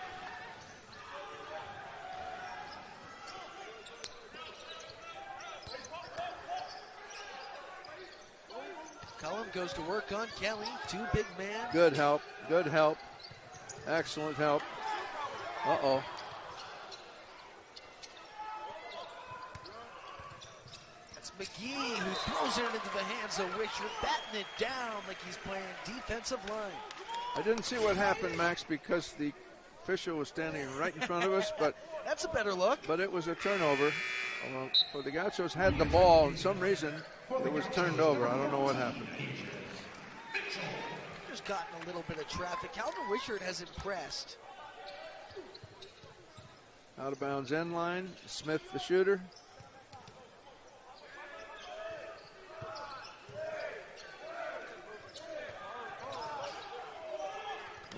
Cullum goes to work on Kelly. Two big man. Good help. Good help. Excellent help. Uh-oh. That's McGee who throws it into the hands of Wisher, batting it down like he's playing defensive line. I didn't see what happened, Max, because the official was standing right in front of us, but that's a better look. But it was a turnover. For the Gauchos had the ball, and some reason it was turned over. I don't know what happened. Just gotten a little bit of traffic. Calvin Wishart has impressed. Out of bounds end line. Smith, the shooter.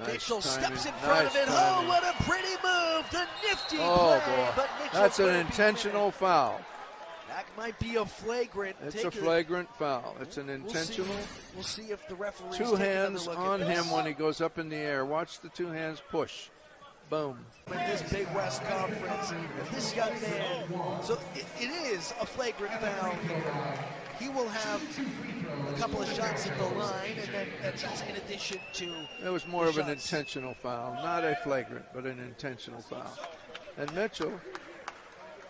Mitchell steps in front of it. Oh, what a pretty move. The nifty play. Boy. But Mitchell, that's an intentional foul. That might be a flagrant. It's a flagrant foul. It's an intentional. We'll see if the referee. Two hands on him when he goes up in the air. Watch the two hands push. Boom. In this Big West Conference, this young man, so it is a flagrant foul here. He will have a couple of shots at the line, and then that's in addition to. It was more of an intentional foul, not a flagrant, but an intentional foul. And Mitchell,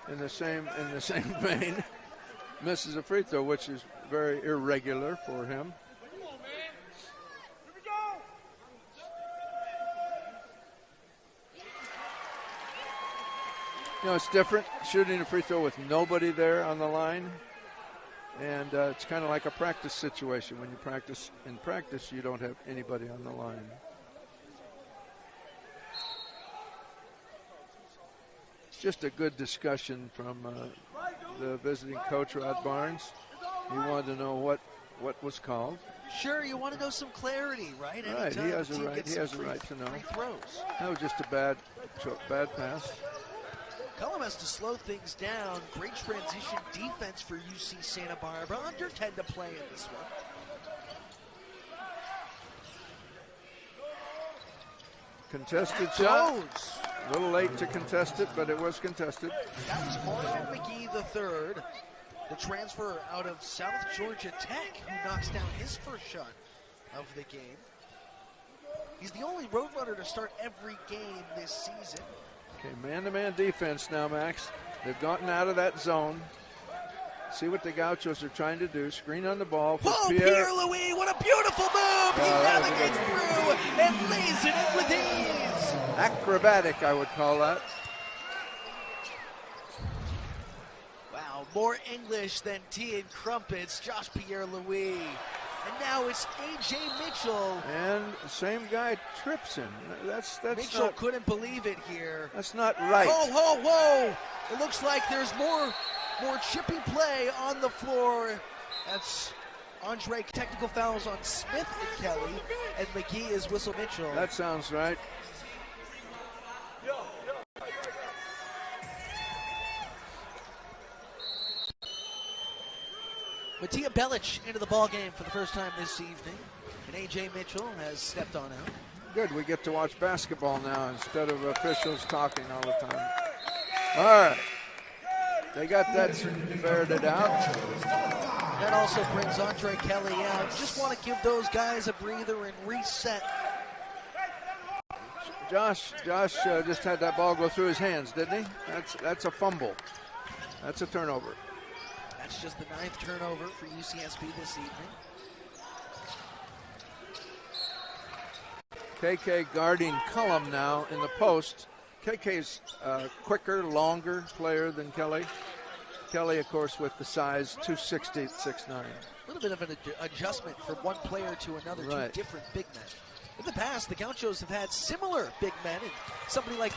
in the same vein, misses a free throw, which is very irregular for him. You know, it's different shooting a free throw with nobody there on the line. And it's kind of like a practice situation. When you practice, in practice, you don't have anybody on the line. It's just a good discussion from the visiting coach, Rod Barnes. He wanted to know what was called. Sure, you want to know some clarity, right? Right, he has a right. He has a right to know. That was just a bad pass. Cullum has to slow things down. Great transition defense for UC Santa Barbara. Under 10 to play in this one. Contested shot. A little late to contest it, but it was contested. That was Mario McGee III, the transfer out of South Georgia Tech, who knocks down his first shot of the game. He's the only Roadrunner to start every game this season. Okay, man-to-man defense now, Max. They've gotten out of that zone. See what the Gauchos are trying to do. Screen on the ball for Pierre-Louis, what a beautiful move! He navigates through and lays it in with ease. Acrobatic, I would call that. Wow, more English than tea and crumpets, Josh Pierre-Louis. And now it's A.J. Mitchell. And the same guy trips him. That's Mitchell couldn't believe it here. That's not right. Whoa. It looks like there's more chippy play on the floor. That's Andre. Technical fouls on Smith and Kelly. And McGee is whistle Mitchell. That sounds right. Mattia Belic into the ball game for the first time this evening, and A.J. Mitchell has stepped on out. Good, we get to watch basketball now instead of officials talking all the time. All right, they got that ferreted out. That also brings Andre Kelly out. Just want to give those guys a breather and reset. Josh just had that ball go through his hands, didn't he? That's a fumble. That's a turnover. That's just the 9th turnover for UCSB this evening. KK guarding Cullum now in the post. KK's a quicker, longer player than Kelly. Kelly, of course, with the size, 260, 6'9". A little bit of an adjustment from one player to another, right. Two different big men. In the past, the Gauchos have had similar big men, and somebody like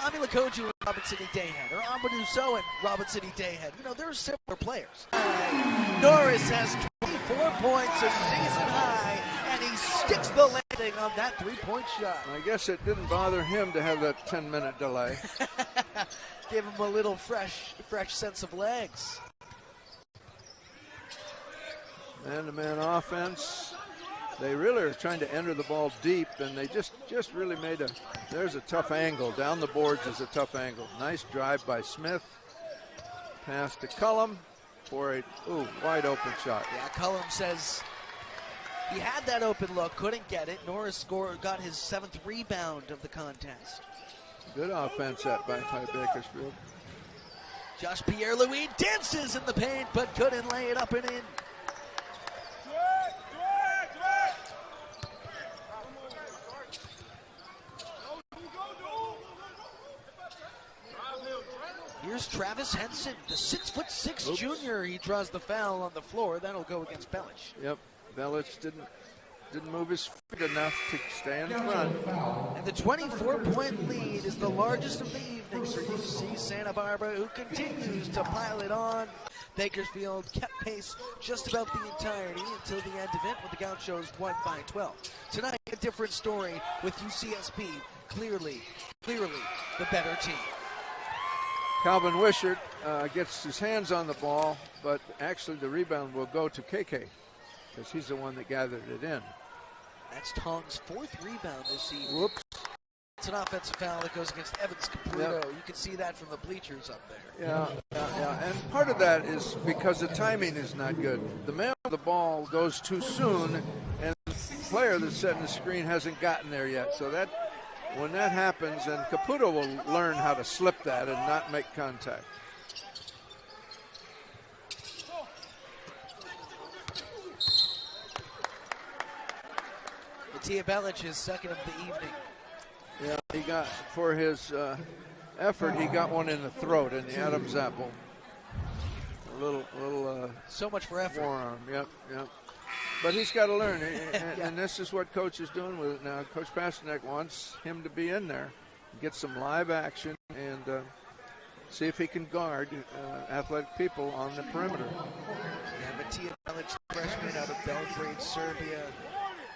Ami Lakoju and Robinson E. Dayhead, or Amadou Sow and Robinson E. Dayhead. You know, they're similar players. Norris has 24 points, a season high, and he sticks the landing on that three-point shot. I guess it didn't bother him to have that 10-minute delay. Give him a little fresh sense of legs. Man-to-man offense. They really are trying to enter the ball deep, and they just really made there's a tough angle. Down the boards is a tough angle. Nice drive by Smith. Pass to Cullum for a wide open shot. Yeah, Cullum says he had that open look, couldn't get it. Norris got his 7th rebound of the contest. Good offense that by Bakersfield. Josh Pierre-Louis dances in the paint, but couldn't lay it up and in. Here's Travis Henson, the 6'6" junior. He draws the foul on the floor. That'll go against Belich. Yep, Belich didn't move his feet enough to stay in front. And the 24-point lead is the largest of the evenings for UC Santa Barbara, who continues to pile it on. Bakersfield kept pace just about the entirety until the end of it, with the Gauchos won by 12. Tonight, a different story with UCSB clearly the better team. Calvin Wishart gets his hands on the ball, but actually the rebound will go to KK because he's the one that gathered it in. That's Tong's 4th rebound this season. Whoops. It's an offensive foul that goes against Evans Caputo. Yep. You can see that from the bleachers up there. Yeah. And part of that is because the timing is not good. The man on the ball goes too soon, and the player that's setting the screen hasn't gotten there yet. So that when that happens, then Caputo will learn how to slip that and not make contact. Mattia Belich is 2nd of the evening. Yeah, he got, for his effort, he got one in the throat, in the Adam's apple. A little so much for effort. Forearm, yep. But he's got to learn, and this is what Coach is doing with it now. Coach Pasternak wants him to be in there, get some live action, and see if he can guard athletic people on the perimeter. Yeah, Mattia Belich, freshman out of Belgrade, Serbia,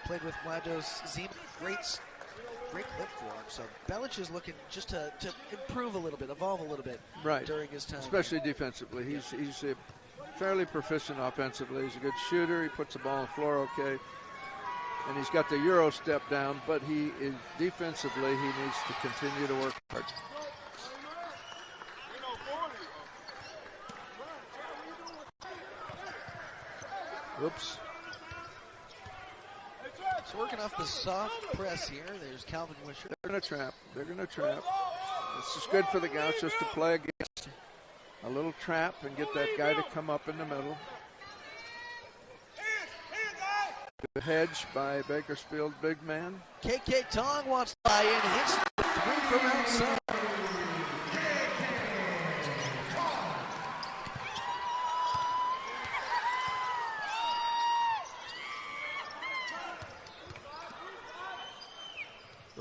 played with Mlados Zima. Great clip for him. So Belich is looking just to improve a little bit, evolve a little bit during his time. Especially defensively. He's fairly proficient offensively. He's a good shooter. He puts the ball on the floor okay. And he's got the Euro step down, but he is defensively, he needs to continue to work hard. Oops. So working off the soft press here. There's Calvin Wishart. They're going to trap. This is good for the Gauchos to play against a little trap and get that guy to come up in the middle. Good hedge by Bakersfield big man. KK Tong wants to buy in. Hits the 3 from outside.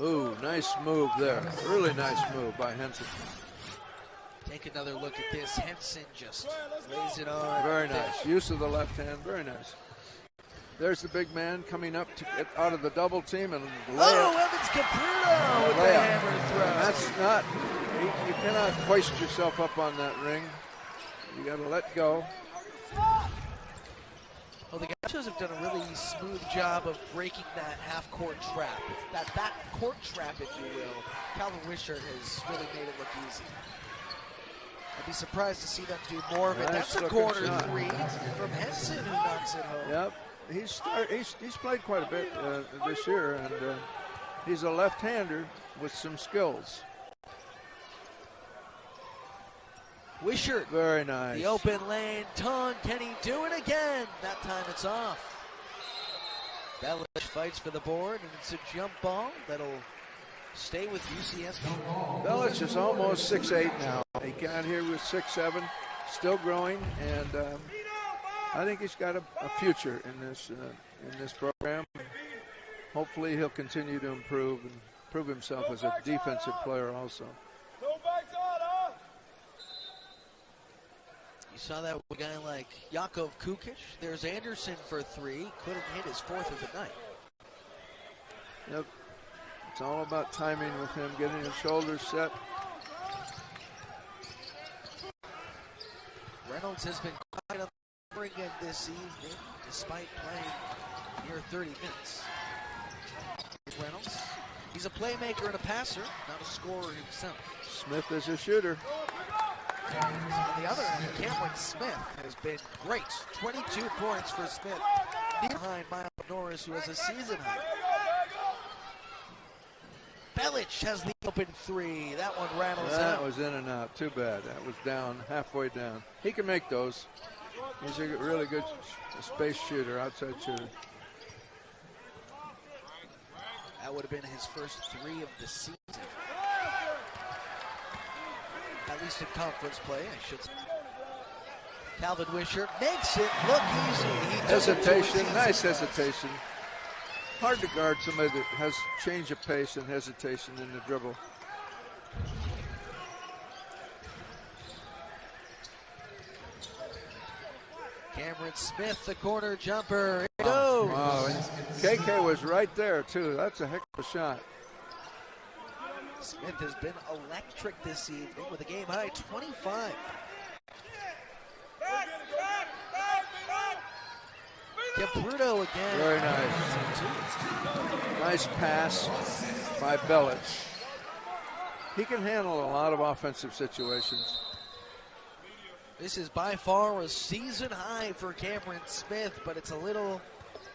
Ooh, nice move there. Really nice move by Henson. Take another look at this. Henson just lays it on. Very nice. Use of the left hand. Very nice. There's the big man coming up to get out of the double team and lay it. Evans Caputo with the hammer throw. That's not, you cannot hoist yourself up on that ring. You got to let go. Well, the Gauchos have done a really smooth job of breaking that half-court trap. That back-court trap, if you will. Calvin Wishart has really made it look easy. I'd be surprised to see them do more of it. That's a corner shot. 3 from Henson who knocks it home. Yep, he's played quite a bit this year, and he's a left-hander with some skills. Wishart. Very nice. The open lane. Tong, can he do it again? That time it's off. Belich fights for the board, and it's a jump ball that'll stay with UCSB. Belich is almost 6'8" now. He got here with 6'7", still growing, and I think he's got a future in this program. Hopefully he'll continue to improve and prove himself as a defensive player also. saw that with a guy like Jakov Kukic. There's Anderson for three. Couldn't hit his fourth of the night. Yep. It's all about timing with him, getting his shoulders set. Reynolds has been quiet on the floor again this evening, despite playing near 30 minutes. Reynolds, he's a playmaker and a passer, not a scorer himself. Smith is a shooter. On the other end, Cameron Smith has been great. 22 points for Smith, behind Miles Norris, who has a season high. Belich has the open three. That one rattles out. That was in and out. Too bad. That was down, halfway down. He can make those. He's a really good space shooter, outside shooter. That would have been his first three of the season. At least in conference play, I should say. Calvin Wisher makes it look easy. Hesitation, nice hesitation. Hard to guard somebody that has change of pace and hesitation in the dribble. Cameron Smith, the corner jumper. It goes. Wow, and KK was right there too. That's a heck of a shot. Smith has been electric this evening with a game high 25. Capruto again. Very nice. Nice pass by Belich. He can handle a lot of offensive situations. This is by far a season high for Cameron Smith, but it's a little,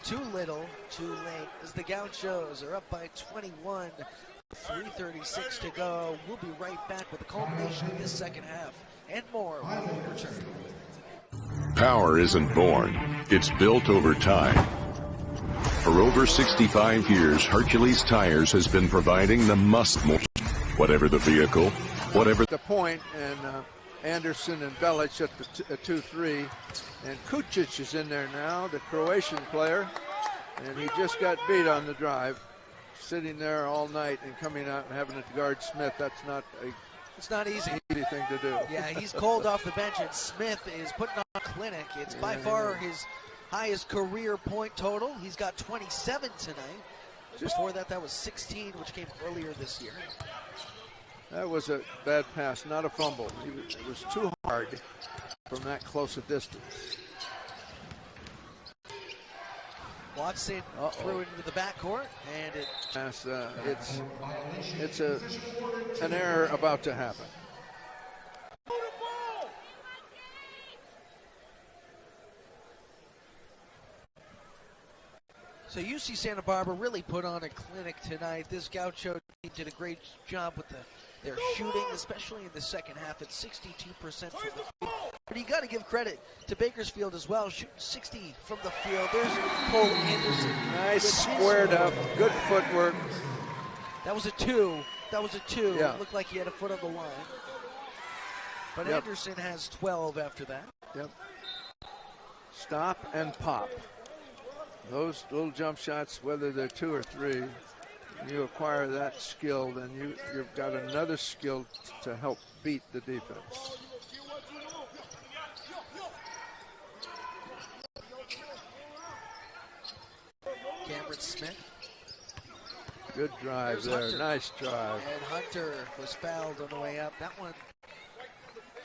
too late, as the Gauchos are up by 21. 3:36 to go. We'll be right back with the culmination of this second half and more when we return. Power isn't born, it's built over time. For over 65 years, Hercules Tires has been providing the must-motion. Whatever the vehicle, whatever the point, and Anderson and Belich at the 2-3, and Kucic is in there now, the Croatian player, and he just got beat on the drive, sitting there all night and coming out and having to guard Smith. That's not it's not easy thing to do. Yeah, he's cold off the bench, and Smith is putting on a clinic. It's by far his highest career point total. He's got 27 tonight. Before that, that was 16, which came earlier this year. That was a bad pass, not a fumble. It was too hard from that close a distance. Watson threw it into the backcourt, and it's an error about to happen. So UC Santa Barbara really put on a clinic tonight. This Gaucho team did a great job with their shooting, especially in the second half at 62% from the field. But you got to give credit to Bakersfield as well, shooting 60 from the field. There's Cole Anderson. Nice squared up, good footwork. That was a two. Yeah. It looked like he had a foot on the line. But Anderson has 12 after that. Yep. Stop and pop. Those little jump shots, whether they're 2 or 3, you acquire that skill, then you've got another skill to help beat the defense. Cameron Smith. Good drive there. Hunter. Nice drive. And Hunter was fouled on the way up. That one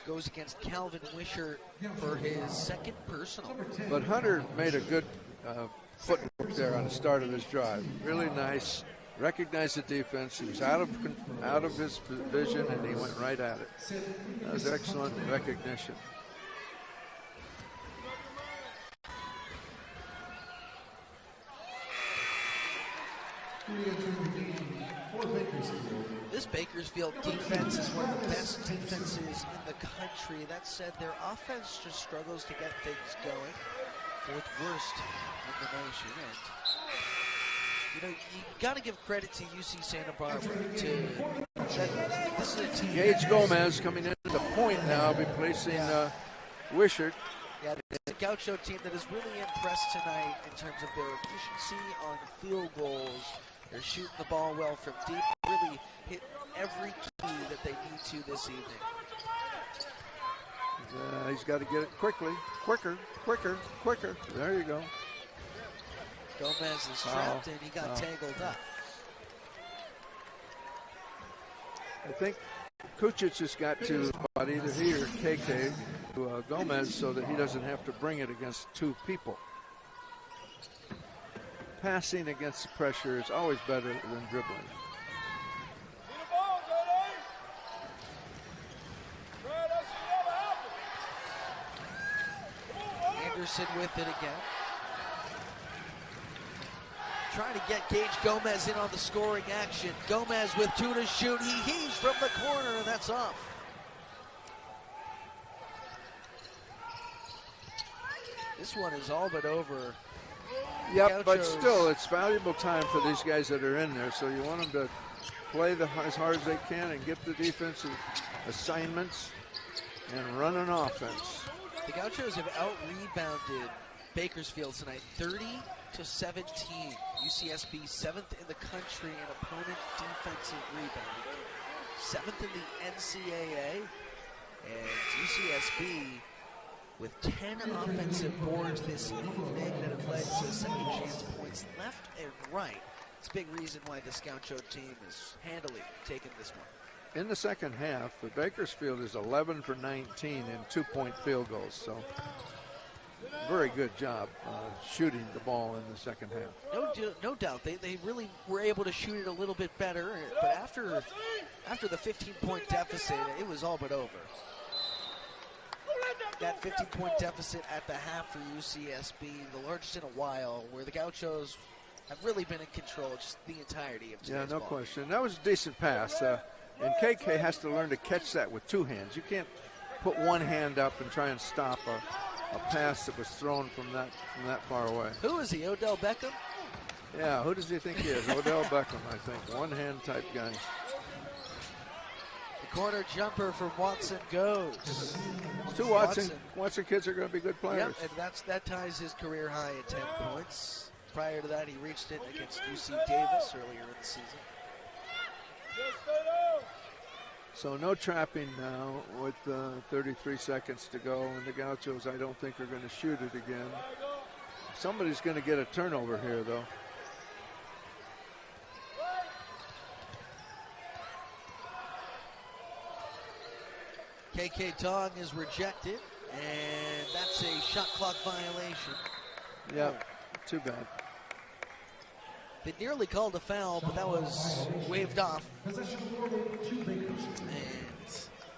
goes against Calvin Wisher for his second personal. But Hunter made a good footwork there on the start of his drive. Really nice. Recognized the defense. He was out of his vision, and he went right at it. That was excellent recognition. This Bakersfield defense is one of the best defenses in the country. That said, their offense just struggles to get things going. Fourth worst in the nation. And, you got to give credit to UC Santa Barbara. This is a team. Gage Gomez coming into the point now, replacing Wishart. Yeah, it's a Gaucho team that has really impressed tonight in terms of their efficiency on field goals. They're shooting the ball well from deep. Really hit every key that they need to this evening. He's got to get it quicker. There you go. Gomez is trapped and he got tangled up. I think Kucic has got to about either he or KK to Gomez so that he doesn't have to bring it against two people. Passing against pressure is always better than dribbling. Anderson with it again. Trying to get Gage Gomez in on the scoring action. Gomez with two to shoot. He heaves from the corner, and that's off. This one is all but over. Yep, but still, it's valuable time for these guys that are in there, so you want them to play as hard as they can and get the defensive assignments and run an offense. The Gauchos have out-rebounded Bakersfield tonight, 30-17. UCSB 7th in the country in opponent defensive rebounding, 7th in the NCAA, and UCSB with 10 offensive boards this evening that have led to second chance points left and right. It's a big reason why this Gaucho team is handily taking this one. In the second half, the Bakersfield is 11 for 19 in two-point field goals, so very good job shooting the ball in the second half. No doubt, they really were able to shoot it a little bit better, but after the 15-point deficit, it was all but over. That 15-point deficit at the half for UCSB, the largest in a while, where the Gauchos have really been in control just the entirety of today's no ball. question. That was a decent pass, and KK has to learn to catch that with two hands. You can't put one hand up and try and stop a pass that was thrown from that far away. Who is he, Odell Beckham? Yeah, who does he think he is? Odell Beckham, I think. One-hand type guy. The corner jumper from Watson goes. Two Watson kids are going to be good players. Yep, and that ties his career high at 10 points. Prior to that, he reached it against UC Davis earlier in the season. So no trapping now with 33 seconds to go, and the Gauchos I don't think are going to shoot it again. Somebody's going to get a turnover here, though. KK Tong is rejected, and that's a shot clock violation. Yeah, too bad. They nearly called a foul, but that was waved off. And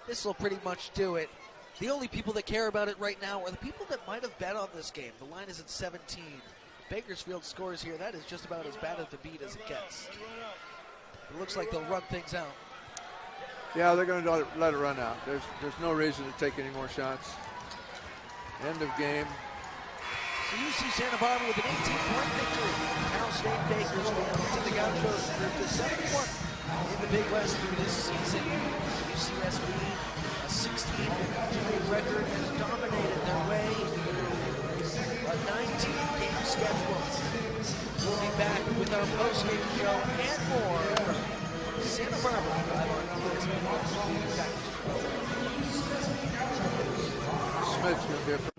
this will pretty much do it. The only people that care about it right now are the people that might have bet on this game. The line is at 17. Bakersfield scores here. That is just about as bad at the beat as it gets. It looks like they'll run things out. Yeah, they're going to let it run out. There's no reason to take any more shots. End of game. So UC Santa Barbara with an 18-point victory. Cal State Bakersfield to the Gauchos to 7-1 in the Big West this season. UCSB, a 16-3 record, has dominated their way through a 19-game schedule. We'll be back with our post-game show and more from Santa Barbara. Smith's going to be